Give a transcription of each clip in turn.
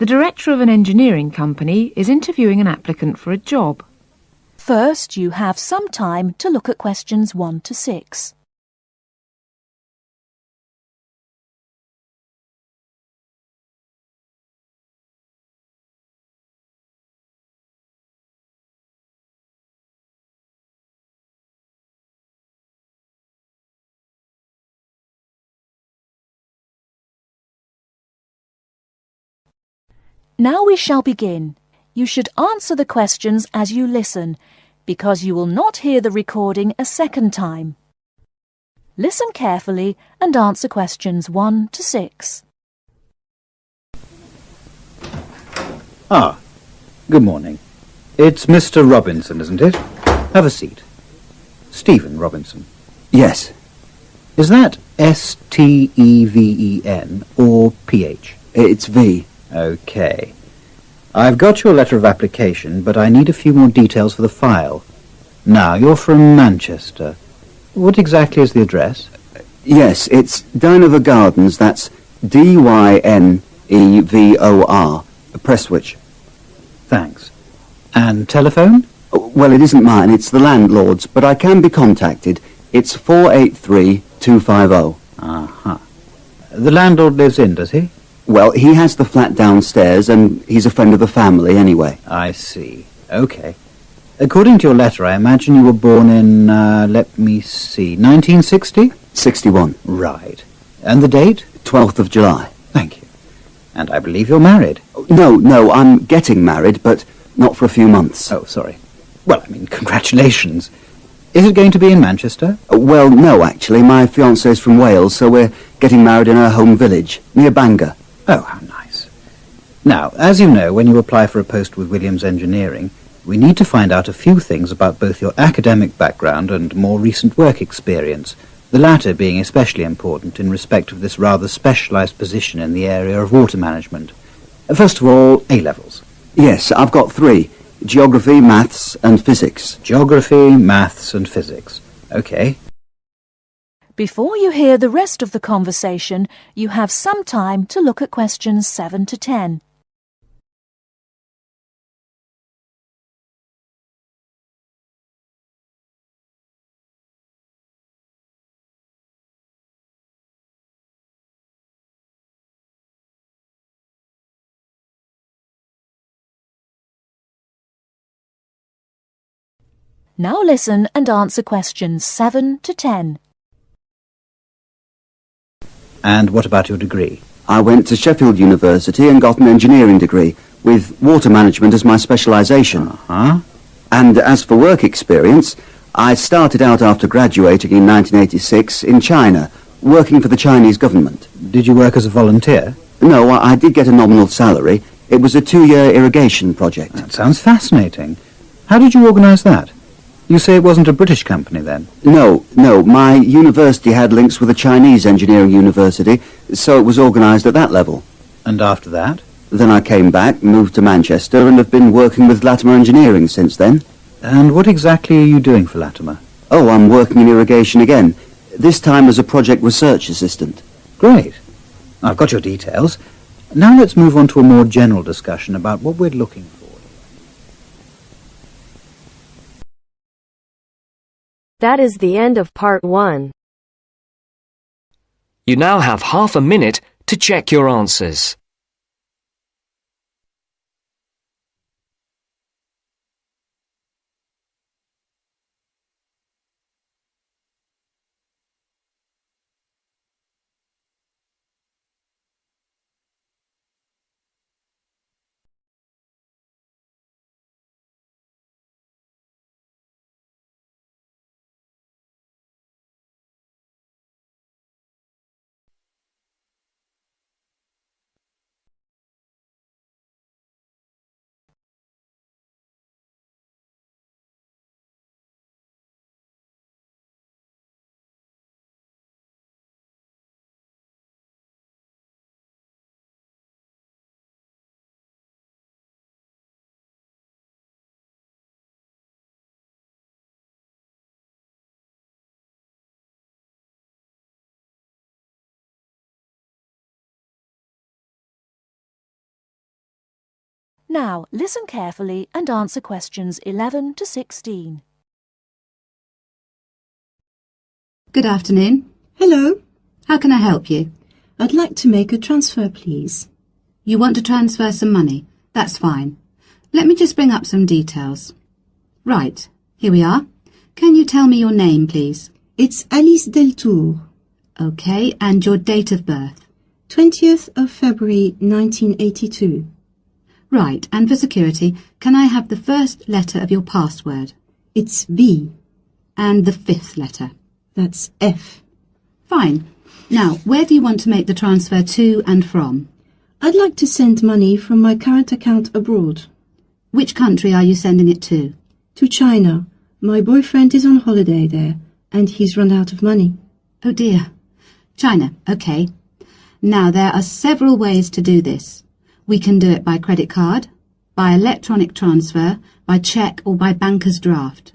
The director of an engineering company is interviewing an applicant for a job. First, you have some time to look at questions 1 to 6. Now we shall begin. You should answer the questions as you listen, because you will not hear the recording a second time. Listen carefully and answer questions 1 to 6. Good morning. It's Mr. Robinson, isn't it? Have a seat. Stephen Robinson. Yes. Is that S-T-E-V-E-N or P-H? It's V. OK. I've got your letter of application, but I need a few more details for the file. Now, you're from Manchester. What exactly is the address? Yes, it's Dynevor Gardens. That's D-Y-N-E-V-O-R. Prestwich. Thanks. And telephone? Well, it isn't mine, it's the landlord's, but I can be contacted. It's 483-250. Uh-huh. The landlord lives in, does he? Well, he has the flat downstairs, and he's a friend of the family anyway. I see. OK. According to your letter, I imagine you were born in, let me see, 1960? 61. Right. And the date? 12th of July. Thank you. And I believe you're married. No, I'm getting married, but not for a few months. Oh, sorry. Well, I mean, congratulations. Is it going to be in Manchester? Well, no, actually. My fiancée's from Wales, so we're getting married in her home village, near Bangor. Oh, how nice. Now, as you know, when you apply for a post with Williams Engineering, we need to find out a few things about both your academic background and more recent work experience, the latter being especially important in respect of this rather specialised position in the area of water management. First of all, A-levels. Yes, I've got 3. Geography, maths and physics. Geography, maths and physics. OK. Before you hear the rest of the conversation, you have some time to look at questions 7 to 10. Now listen and answer questions 7 to 10. And what about your degree? I went to Sheffield University and got an engineering degree, with water management as my specialisation. Uh-huh. And as for work experience, I started out after graduating in 1986 in China, working for the Chinese government. Did you work as a volunteer? No, I did get a nominal salary. It was a 2-year irrigation project. That sounds fascinating. How did you organise that? You say it wasn't a British company, then? No, my university had links with a Chinese engineering university, so it was organised at that level. And after that? Then I came back, moved to Manchester, and have been working with Latimer Engineering since then. And what exactly are you doing for Latimer? Oh, I'm working in irrigation again, this time as a project research assistant. Great. I've got your details. Now let's move on to a more general discussion about what we're looking for. That is the end of part 1. You now have half a minute to check your answers. Now listen carefully and answer questions 11 to 16. Good afternoon. Hello. How can I help you? I'd like to make a transfer, please. You want to transfer some money? That's fine. Let me just bring up some details. Right, here we are. Can you tell me your name, please? It's Alice Deltour. Okay, and your date of birth? 20th of February 1982. Right, and for security, can I have the first letter of your password? It's B. And the fifth letter? That's F. Fine. Now, where do you want to make the transfer to and from? I'd like to send money from my current account abroad. Which country are you sending it to? To China. My boyfriend is on holiday there, and he's run out of money. Oh dear. China, okay. Now, there are several ways to do this. We can do it by credit card, by electronic transfer, by cheque or by banker's draft.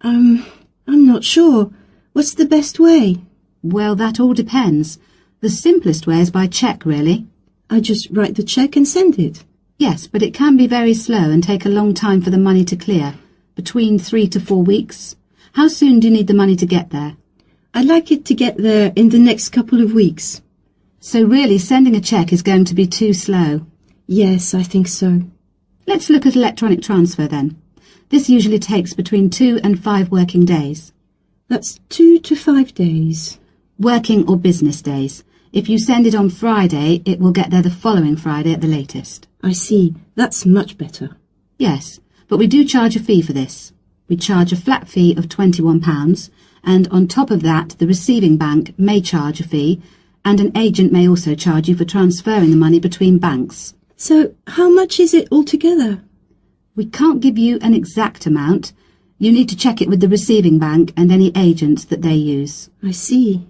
I'm not sure. What's the best way? Well, that all depends. The simplest way is by cheque, really. I just write the cheque and send it. Yes, but it can be very slow and take a long time for the money to clear. Between 3 to 4 weeks. How soon do you need the money to get there? I'd like it to get there in the next couple of weeks. So really, sending a cheque is going to be too slow? Yes, I think so. Let's look at electronic transfer then. This usually takes between 2 and 5 working days. That's 2 to 5 days. Working or business days. If you send it on Friday, it will get there the following Friday at the latest. I see. That's much better. Yes, but we do charge a fee for this. We charge a flat fee of £21, and on top of that, the receiving bank may charge a fee, and an agent may also charge you for transferring the money between banks. So, how much is it altogether? We can't give you an exact amount. You need to check it with the receiving bank and any agents that they use. I see.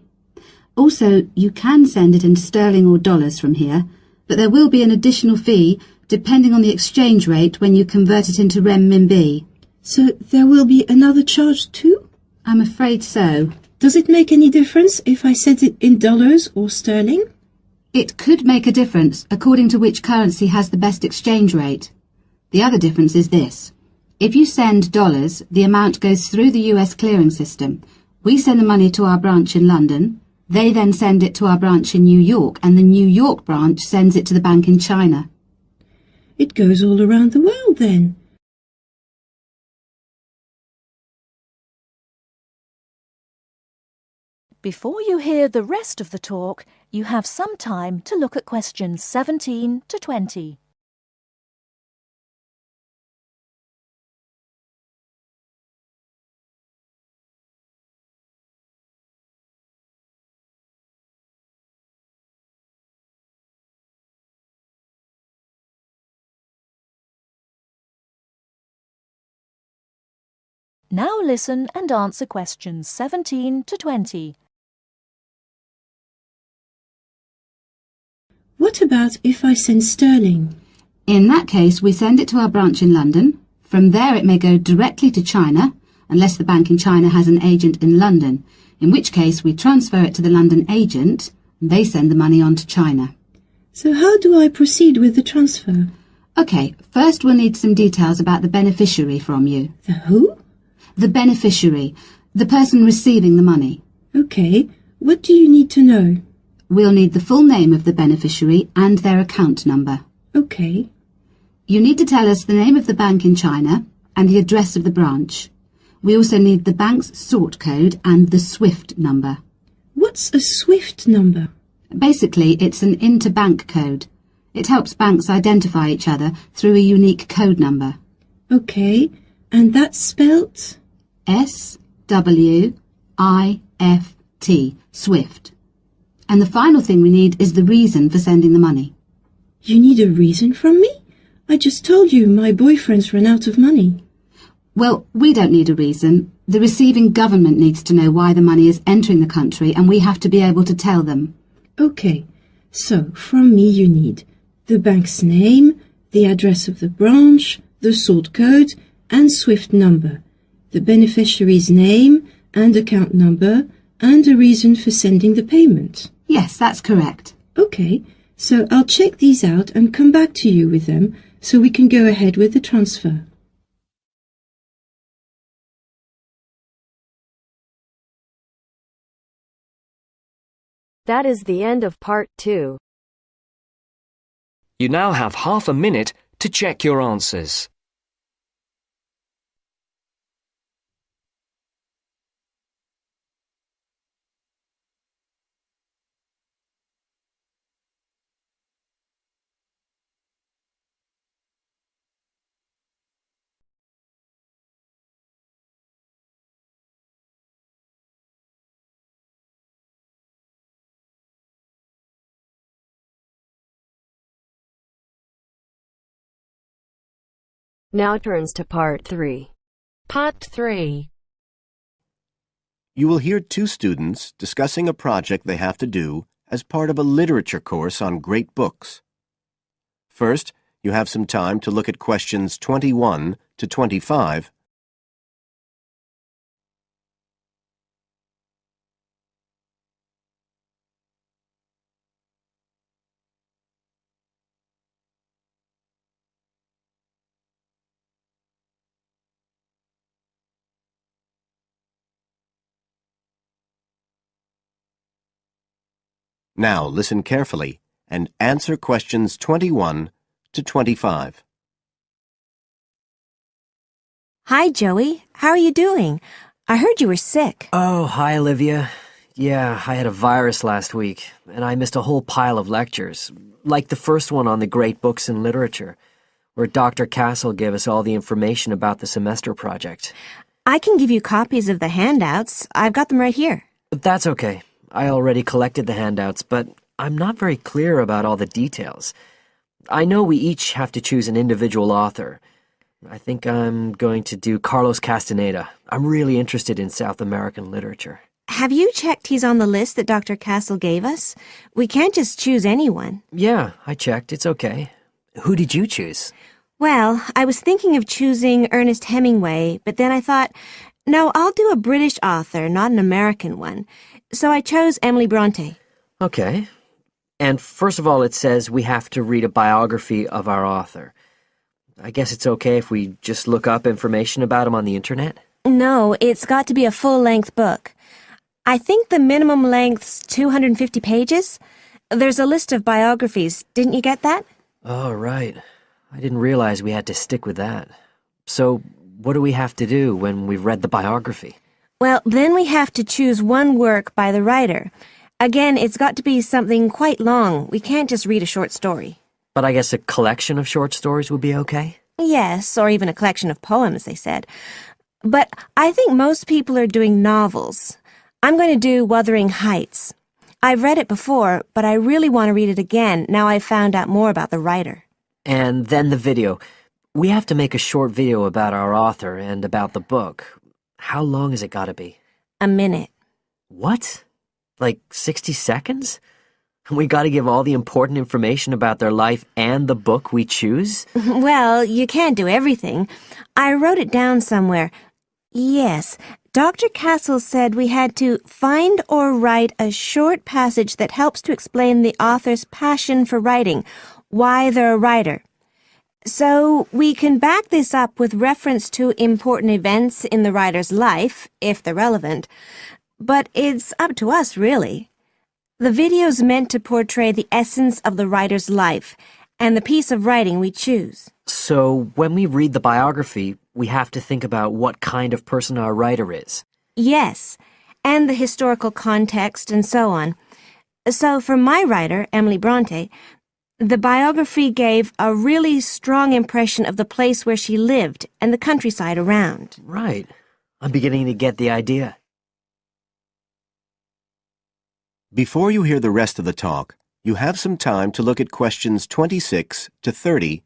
Also, you can send it in sterling or dollars from here, but there will be an additional fee depending on the exchange rate when you convert it into renminbi. So there will be another charge too? I'm afraid so. Does it make any difference if I send it in dollars or sterling? It could make a difference according to which currency has the best exchange rate. The other difference is this. If you send dollars, the amount goes through the US clearing system. We send the money to our branch in London. They then send it to our branch in New York, and the New York branch sends it to the bank in China. It goes all around the world then. Before you hear the rest of the talk, you have some time to look at questions 17 to 20. Now listen and answer questions 17 to 20. What about if I send sterling? In that case, we send it to our branch in London. From there, it may go directly to China, unless the bank in China has an agent in London, in which case we transfer it to the London agent, and they send the money on to China. So how do I proceed with the transfer? OK, first we'll need some details about the beneficiary from you. The who? The beneficiary, the person receiving the money. OK, what do you need to know? We'll need the full name of the beneficiary and their account number. OK. You need to tell us the name of the bank in China and the address of the branch. We also need the bank's sort code and the SWIFT number. What's a SWIFT number? Basically, it's an interbank code. It helps banks identify each other through a unique code number. OK, and that's spelt? SWIFT, SWIFT. And the final thing we need is the reason for sending the money. You need a reason from me? I just told you my boyfriend's run out of money. Well, we don't need a reason. The receiving government needs to know why the money is entering the country, and we have to be able to tell them. OK, so from me you need the bank's name, the address of the branch, the sort code and SWIFT number, the beneficiary's name and account number, and a reason for sending the payment. Yes, that's correct. OK, so I'll check these out and come back to you with them so we can go ahead with the transfer. That is the end of part 2. You now have half a minute to check your answers. Now turns to part 3. Part 3. You will hear two students discussing a project they have to do as part of a literature course on great books. First, you have some time to look at questions 21 to 25. Now listen carefully and answer questions 21 to 25. Hi, Joey. How are you doing? I heard you were sick. Oh, hi, Olivia. Yeah, I had a virus last week, and I missed a whole pile of lectures, like the first one on the great books in literature, where Dr. Castle gave us all the information about the semester project. I can give you copies of the handouts. I've got them right here. That's okay. I already collected the handouts, but I'm not very clear about all the details. I know we each have to choose an individual author. I think I'm going to do Carlos Castaneda. I'm really interested in South American literature. Have you checked he's on the list that Dr. Castle gave us? We can't just choose anyone. Yeah, I checked. It's okay. Who did you choose? Well, I was thinking of choosing Ernest Hemingway, but then I thought, no, I'll do a British author, not an American one. So I chose Emily Bronte. Okay. And first of all, it says we have to read a biography of our author. I guess it's okay if we just look up information about him on the internet? No, it's got to be a full-length book. I think the minimum length's 250 pages. There's a list of biographies. Didn't you get that? Oh, right. I didn't realize we had to stick with that. So, what do we have to do when we've read the biography? Well, then we have to choose one work by the writer. Again, it's got to be something quite long. We can't just read a short story. But I guess a collection of short stories would be okay? Yes, or even a collection of poems, they said. But I think most people are doing novels. I'm going to do Wuthering Heights. I've read it before, but I really want to read it again now I've found out more about the writer. And then the video. We have to make a short video about our author and about the book. How long has it got to be? A minute. What? Like 60 seconds? We got to give all the important information about their life and the book we choose? Well, you can't do everything. I wrote it down somewhere. Yes, Dr. Castle said we had to find or write a short passage that helps to explain the author's passion for writing, why they're a writer. So we can back this up with reference to important events in the writer's life, if they're relevant. But it's up to us, really. The video's meant to portray the essence of the writer's life and the piece of writing we choose. So when we read the biography, we have to think about what kind of person our writer is. Yes, and the historical context and so on. So for my writer, Emily Bronte, the biography gave a really strong impression of the place where she lived and the countryside around. Right. I'm beginning to get the idea. Before you hear the rest of the talk, you have some time to look at questions 26 to 30.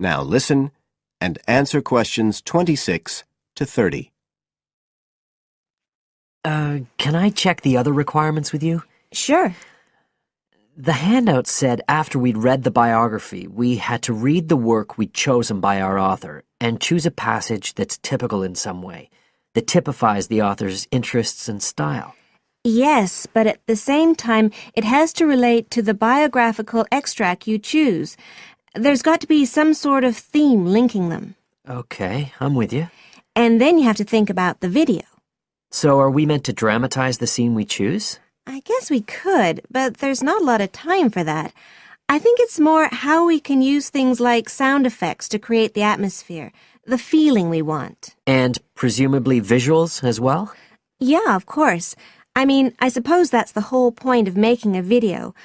Now listen and answer questions 26 to 30. Can I check the other requirements with you? Sure. The handout said after we'd read the biography, we had to read the work we'd chosen by our author and choose a passage that's typical in some way, that typifies the author's interests and style. Yes, but at the same time, it has to relate to the biographical extract you choose. There's got to be some sort of theme linking them. Okay, I'm with you. And then you have to think about the video. So are we meant to dramatize the scene we choose? I guess we could, but there's not a lot of time for that. I think it's more how we can use things like sound effects to create the atmosphere, the feeling we want. And presumably visuals as well? Yeah, of course. I mean, I suppose that's the whole point of making a video.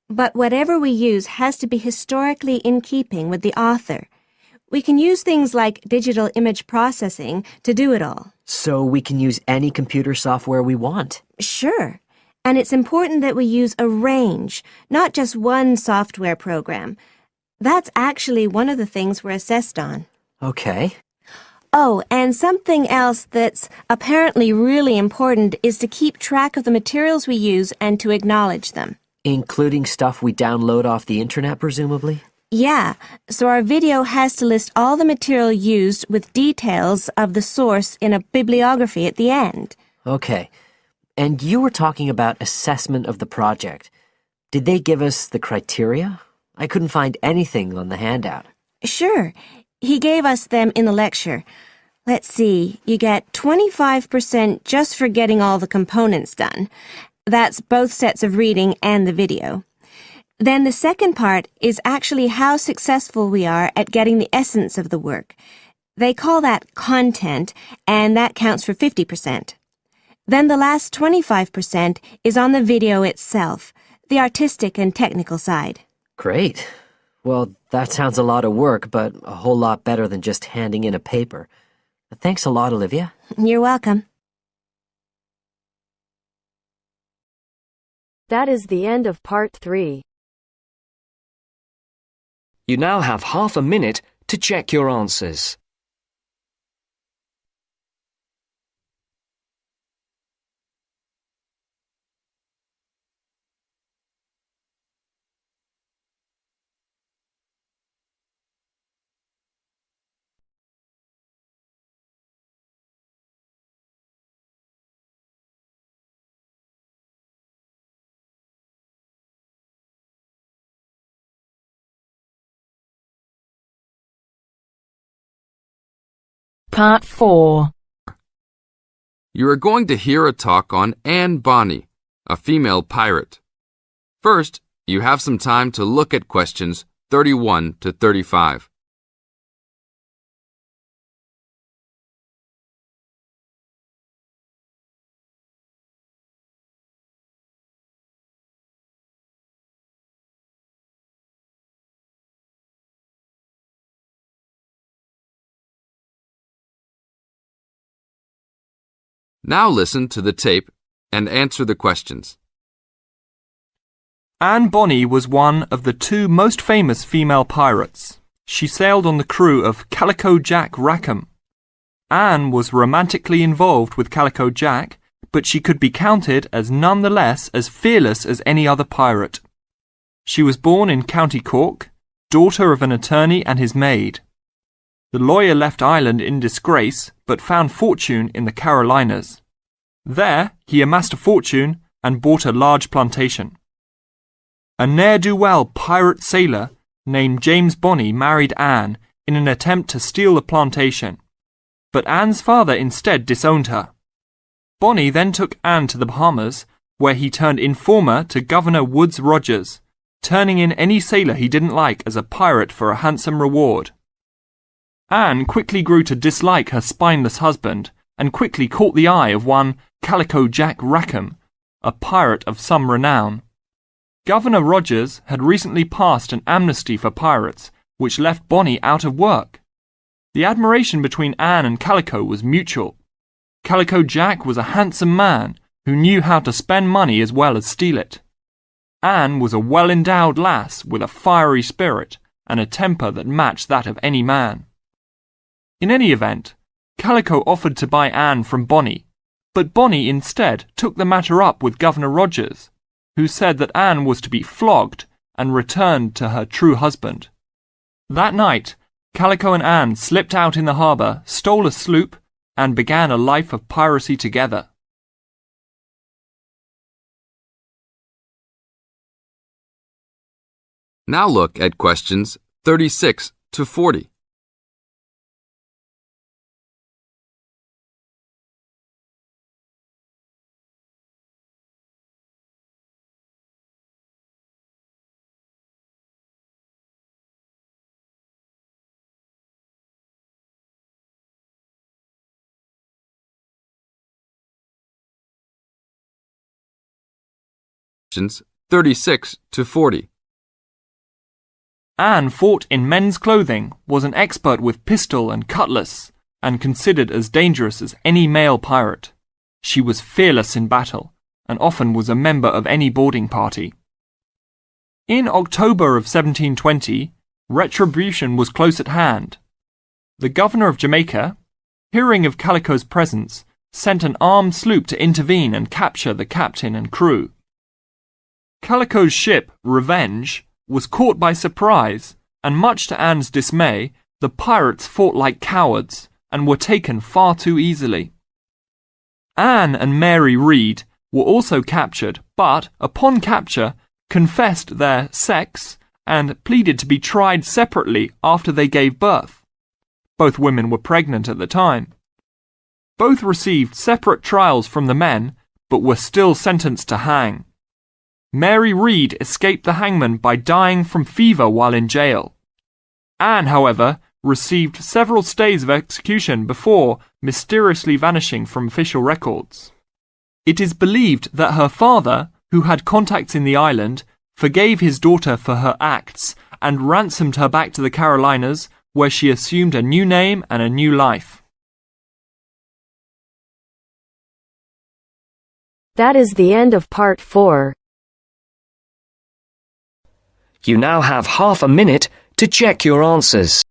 But whatever we use has to be historically in keeping with the author. We can use things like digital image processing to do it all. So we can use any computer software we want? Sure. And it's important that we use a range, not just one software program. That's actually one of the things we're assessed on. Okay. Oh, and something else that's apparently really important is to keep track of the materials we use and to acknowledge them. Including stuff we download off the internet, presumably? Yeah, so our video has to list all the material used with details of the source in a bibliography at the end. Okay. And you were talking about assessment of the project. Did they give us the criteria? I couldn't find anything on the handout. Sure. He gave us them in the lecture. Let's see, you get 25% just for getting all the components done. That's both sets of reading and the video. Then the second part is actually how successful we are at getting the essence of the work. They call that content, and that counts for 50%. Then the last 25% is on the video itself, the artistic and technical side. Great. Well, that sounds a lot of work, but a whole lot better than just handing in a paper. Thanks a lot, Olivia. You're welcome. That is the end of part 3. You now have half a minute to check your answers. Part 4. You are going to hear a talk on Anne Bonny, a female pirate. First, you have some time to look at questions 31 to 35. Now listen to the tape and answer the questions. Anne Bonny was one of the 2 most famous female pirates. She sailed on the crew of Calico Jack Rackham. Anne was romantically involved with Calico Jack, but she could be counted as none the less as fearless as any other pirate. She was born in County Cork, daughter of an attorney and his maid. The lawyer left Ireland in disgrace, but found fortune in the Carolinas. There, he amassed a fortune and bought a large plantation. A ne'er-do-well pirate sailor named James Bonny married Anne in an attempt to steal the plantation, but Anne's father instead disowned her. Bonny then took Anne to the Bahamas, where he turned informer to Governor Woodes Rogers, turning in any sailor he didn't like as a pirate for a handsome reward. Anne quickly grew to dislike her spineless husband and quickly caught the eye of one Calico Jack Rackham, a pirate of some renown. Governor Rogers had recently passed an amnesty for pirates, which left Bonny out of work. The admiration between Anne and Calico was mutual. Calico Jack was a handsome man who knew how to spend money as well as steal it. Anne was a well-endowed lass with a fiery spirit and a temper that matched that of any man. In any event, Calico offered to buy Anne from Bonnie, but Bonnie instead took the matter up with Governor Rogers, who said that Anne was to be flogged and returned to her true husband. That night, Calico and Anne slipped out in the harbour, stole a sloop, and began a life of piracy together. Now look at questions 36 to 40. Questions 36 to 40. Anne fought in men's clothing, was an expert with pistol and cutlass, and considered as dangerous as any male pirate. She was fearless in battle, and often was a member of any boarding party. In October of 1720, retribution was close at hand. The governor of Jamaica, hearing of Calico's presence, sent an armed sloop to intervene and capture the captain and crew. Calico's ship, Revenge, was caught by surprise, and much to Anne's dismay, the pirates fought like cowards and were taken far too easily. Anne and Mary Read were also captured, but, upon capture, confessed their sex and pleaded to be tried separately after they gave birth. Both women were pregnant at the time. Both received separate trials from the men, but were still sentenced to hang. Mary Read escaped the hangman by dying from fever while in jail. Anne, however, received several stays of execution before mysteriously vanishing from official records. It is believed that her father, who had contacts in the island, forgave his daughter for her acts and ransomed her back to the Carolinas, where she assumed a new name and a new life. That is the end of part 4. You now have half a minute to check your answers.